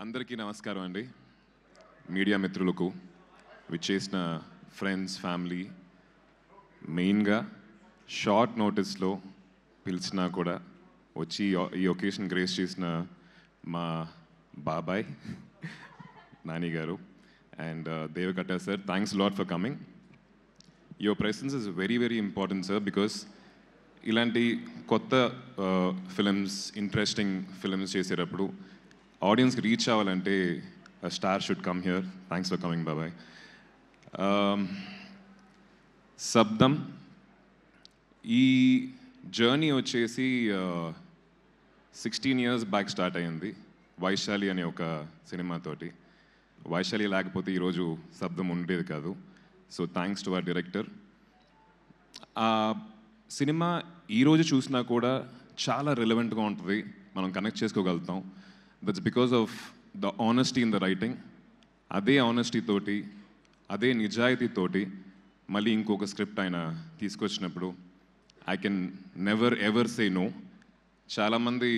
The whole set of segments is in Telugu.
అందరికీ నమస్కారం అండి. మీడియా మిత్రులకు, విచ్చేసిన ఫ్రెండ్స్, ఫ్యామిలీ, మెయిన్గా షార్ట్ నోటీస్లో పిలిచినా కూడా వచ్చి ఈ ఒకేషన్ గ్రేస్ చేసిన మా బాబాయ్ నాని గారు and Deva Katta sir, thanks lot for coming. Your presence is very very important sir, because ఇలాంటి కొత్త ఫిలిమ్స్, ఇంట్రెస్టింగ్ ఫిలిమ్స్ చేసేటప్పుడు ఆడియన్స్కి రీచ్ అవ్వాలంటే star should come here. Thanks for coming బాబాయ్. శబ్దం ఈ జర్నీ వచ్చేసి 16 years బ్యాక్ స్టార్ట్ అయ్యింది వైశాలి అనే ఒక సినిమాతోటి. వైశాలి లేకపోతే ఈరోజు శబ్దం ఉండేది కాదు. So thanks to our director. ఆ సినిమా ఈరోజు చూసినా కూడా చాలా రిలవెంట్గా ఉంటుంది, మనం కనెక్ట్ చేసుకోగలుగుతాం. That's because of the honesty in the writing. అదే ఆనెస్టీ తోటి, అదే నిజాయితీతోటి మళ్ళీ ఇంకొక స్క్రిప్ట్ ఆయన తీసుకొచ్చినప్పుడు I can never ever say no. చాలామంది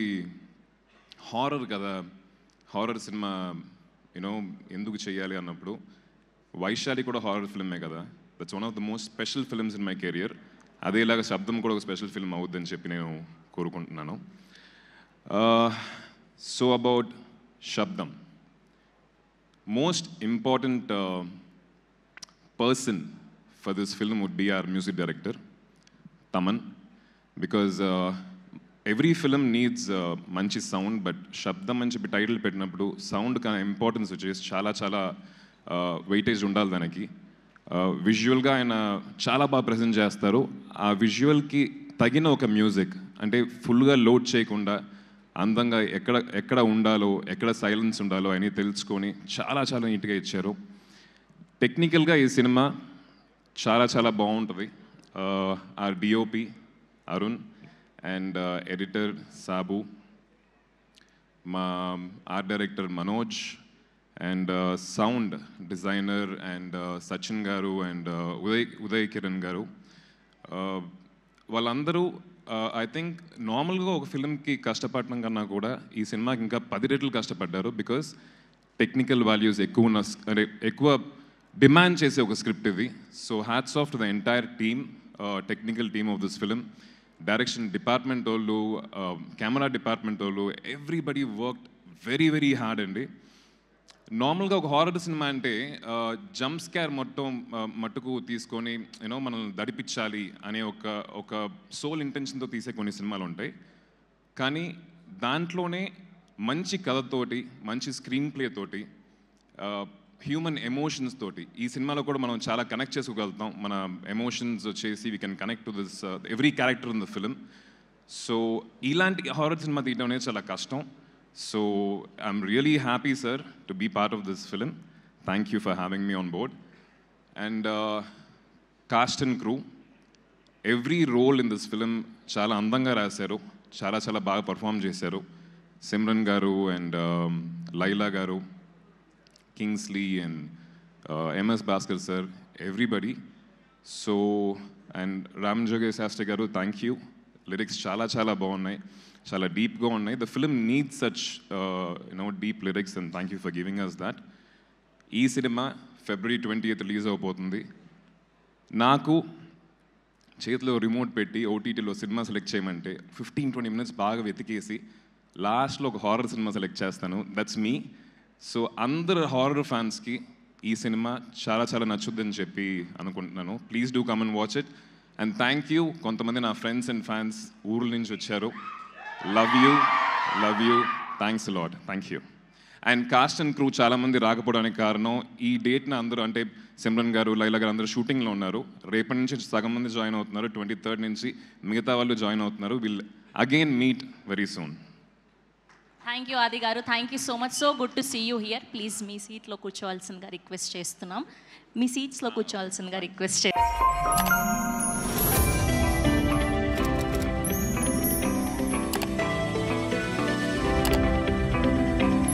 హారర్ కదా, హారర్ సినిమా యూనో ఎందుకు చేయాలి అన్నప్పుడు, వైశాలి కూడా హారర్ ఫిల్మే కదా. That's one of the most special films in my career. అదేలాగా శబ్దం కూడా ఒక స్పెషల్ ఫిల్మ్ అవుద్దని చెప్పి నేను కోరుకుంటున్నాను. So about Sabdham, most important person for this film would be our music director Thaman. Because every film needs మంచి సౌండ్, బట్ శబ్దం అని చెప్పి టైటిల్ పెట్టినప్పుడు సౌండ్ కన్నా ఇంపార్టెన్స్ వచ్చేసి చాలా చాలా వెయిటేజ్ ఉండాలి దానికి. విజువల్గా ఆయన చాలా బాగా ప్రజెంట్ చేస్తారు. ఆ విజువల్కి తగిన ఒక మ్యూజిక్, అంటే ఫుల్గా లోడ్ చేయకుండా అందంగా ఎక్కడ ఉండాలో, ఎక్కడ సైలెన్స్ ఉండాలో అని తెలుసుకొని చాలా చాలా నీట్గా ఇచ్చారు. టెక్నికల్గా ఈ సినిమా చాలా చాలా బాగుంటుంది. ఆ DOP Arun and editor Sabu, మా art director Manoj and sound designer and Sachin గారు అండ్ ఉదయ్ కిరణ్ గారు, వాళ్ళందరూ ఐ థింక్ నార్మల్గా ఒక ఫిల్మ్కి కష్టపడడం కన్నా కూడా ఈ సినిమాకి ఇంకా 10 రెట్లు కష్టపడ్డారు. బికాస్ టెక్నికల్ వాల్యూస్ ఎక్కువ డిమాండ్ చేసే ఒక స్క్రిప్ట్ ఇది. So hats off to the entire team, technical team of this film. Direction department వాళ్ళు, కెమెరా డిపార్ట్మెంట్ వాళ్ళు, everybody worked very very hard అండి. నార్మల్గా ఒక హారర్ సినిమా అంటే జంప్ స్కేర్ మట్టుకు తీసుకొని యూనో మనల్ని దడిపించాలి అనే ఒక సోల్ ఇంటెన్షన్తో తీసే కొన్ని సినిమాలు ఉంటాయి. కానీ దాంట్లోనే మంచి కథతోటి, మంచి స్క్రీన్ ప్లే తోటి, హ్యూమన్ ఎమోషన్స్ తోటి ఈ సినిమాలో కూడా మనం చాలా కనెక్ట్ చేసుకోగలుగుతాం. మన ఎమోషన్స్ వచ్చేసి we can connect to this every character in the film. So ఇలాంటి హారర్ సినిమా తీయడం అనేది చాలా కష్టం. So I'm really happy, sir, to be part of this film. Thank you for having me on board. And cast and crew, every role in this film చాలా అందంగా రాశారు, చాలా చాలా బాగా పర్ఫామ్ చేశారు. సిమ్రన్ గారు అండ్ లైలా గారు, Kingsley and MS Bhaskar sir, everybody. So and Ram జోగేష్ శాస్త్రి గారు, థ్యాంక్ యూ. లిరిక్స్ చాలా చాలా బాగున్నాయి, చాలా డీప్గా ఉన్నాయి. The film needs such deep lyrics and thank you for giving us that. ఈ సినిమా February 20th రిలీజ్ అవబోతుంది. నాకు చేతిలో రిమోట్ పెట్టి ఓటీటీలో సినిమా సెలెక్ట్ చేయమంటే 15-20 minutes బాగా వెతికేసి లాస్ట్లో ఒక హారర్ సినిమా సెలెక్ట్ చేస్తాను. That's me. సో అందరు హారర్ ఫ్యాన్స్కి ఈ సినిమా చాలా చాలా నచ్చుద్దని చెప్పి అనుకుంటున్నాను. Please do come and watch it. And thank you, కొంతమంది నా ఫ్రెండ్స్ అండ్ ఫ్యాన్స్ ఊర్ల నుంచి వచ్చారు. Love you, thanks lot, thank you. And cost and crew చాలామంది రాకపోవడానికి కారణం, ఈ డేట్న అందరూ అంటే సిమ్రన్ గారు, లైలా గారు అందరూ షూటింగ్లో ఉన్నారు. రేపటి నుంచి సగం మంది జాయిన్ అవుతున్నారు, 23rd నుంచి మిగతా వాళ్ళు జాయిన్ అవుతున్నారు. Will again meet very soon. Thank you Aadi గారు, thank you so much. So good to see you here. Please మీ సీట్లో కూర్చోవాల్సిందిగా రిక్వెస్ట్ చేస్తున్నాం. మీ సీట్స్లో కూర్చోవాల్సిందిగా రిక్వెస్ట్ చేస్తున్నాం.